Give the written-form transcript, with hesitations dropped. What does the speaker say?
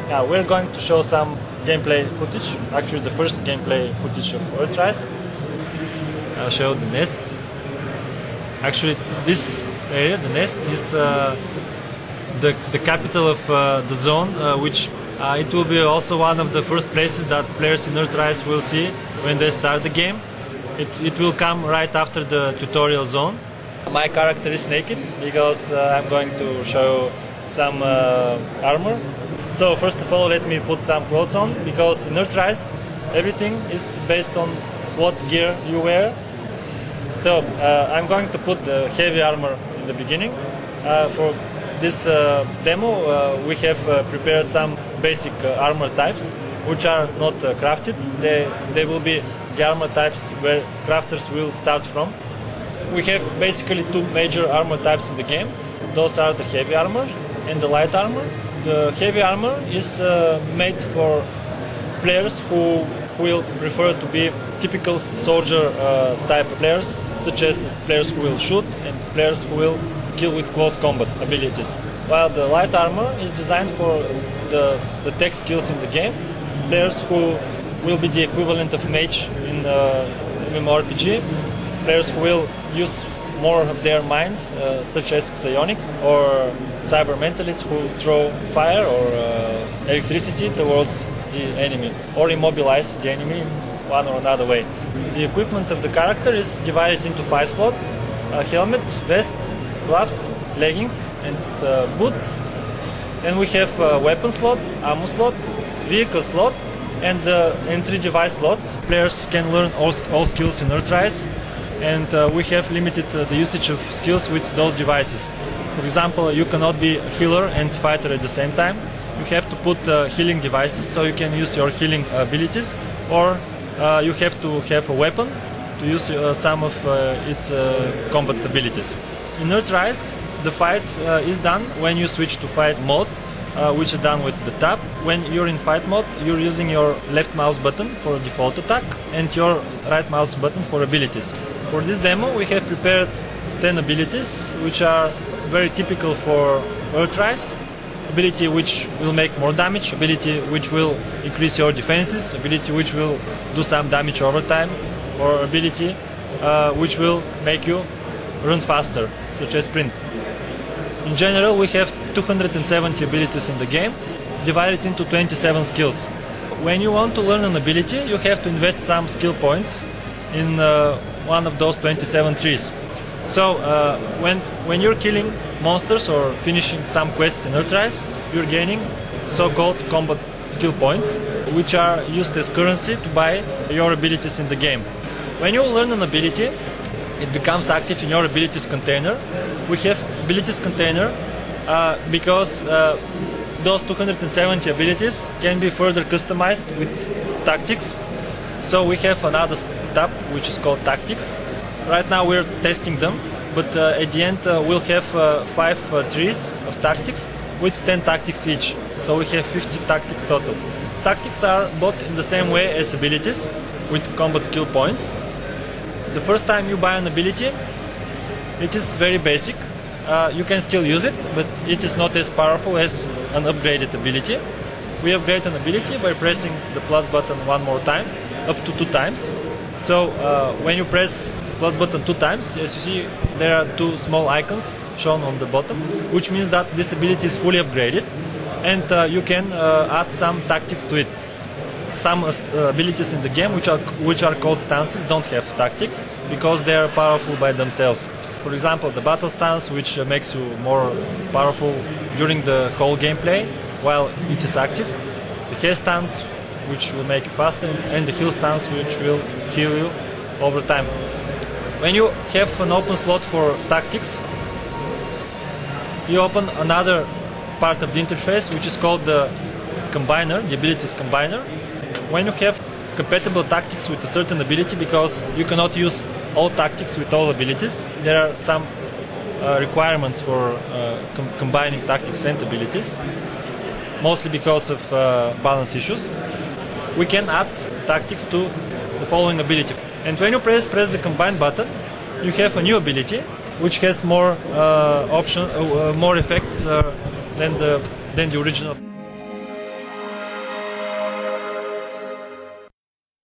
We're going to show some gameplay footage, actually the first gameplay footage of Earthrise. I'll show the nest. Actually this area, the nest, is the capital of the zone, which it will be also one of the first places that players in Earthrise will see when they start the game. It will come right after the tutorial zone. My character is naked because I'm going to show some armor. So first of all, let me put some clothes on, because in Earthrise everything is based on what gear you wear. So I'm going to put the heavy armor in the beginning. For this demo we have prepared some basic armor types which are not crafted. They will be the armor types where crafters will start from. We have basically two major armor types in the game. Those are the heavy armor and the light armor. The heavy armor is made for players who will prefer to be typical soldier type players, such as players who will shoot and players who will kill with close combat abilities. While the light armor is designed for the tech skills in the game, players who will be the equivalent of mage in MMORPG, players who will use more of their mind, such as psionics or cyber mentalists who throw fire or electricity towards the enemy or immobilize the enemy in one or another way. The equipment of the character is divided into 5 slots: a helmet, vest, gloves, leggings and boots. And we have a weapon slot, ammo slot, vehicle slot and 3 device slots. Players can learn all skills in Earthrise, and we have limited the usage of skills with those devices. For example, you cannot be a healer and fighter at the same time. You have to put healing devices so you can use your healing abilities, or you have to have a weapon to use some of its combat abilities. In Earthrise, the fight is done when you switch to fight mode, which is done with the tab. When you're in fight mode, you're using your left mouse button for default attack and your right mouse button for abilities. For this demo we have prepared 10 abilities which are very typical for Earthrise. Ability which will make more damage, ability which will increase your defenses, ability which will do some damage over time, or ability which will make you run faster, such as sprint. In general we have 270 abilities in the game, divided into 27 skills. When you want to learn an ability, you have to invest some skill points in one of those 27 trees. So when you're killing monsters or finishing some quests in Earthrise, you're gaining so-called combat skill points, which are used as currency to buy your abilities in the game. When you learn an ability, it becomes active in your abilities container. We have abilities container because those 270 abilities can be further customized with tactics. So we have another tab which is called tactics. Right now we're testing them, but at the end we'll have 5 trees of tactics with 10 tactics each. So we have 50 tactics total. Tactics are bought in the same way as abilities, with combat skill points. The first time you buy an ability, it is very basic. You can still use it, but it is not as powerful as an upgraded ability. We upgrade an ability by pressing the plus button one more time, up to 2 times. So when you press plus button 2 times, as you see, there are 2 small icons shown on the bottom, which means that this ability is fully upgraded, and you can add some tactics to it. Some abilities in the game which are called stances don't have tactics because they are powerful by themselves. For example, the battle stance, which makes you more powerful during the whole gameplay while it is active. The haste stance, which will make you faster, and the heal stance, which will heal you over time. When you have an open slot for tactics, you open another part of the interface which is called the combiner, the abilities combiner. When you have compatible tactics with a certain ability, because you cannot use all tactics with all abilities, there are some requirements for combining tactics and abilities, mostly because of balance issues. We can add tactics to the following ability. And when you press the combine button, you have a new ability which has more more effects than the original.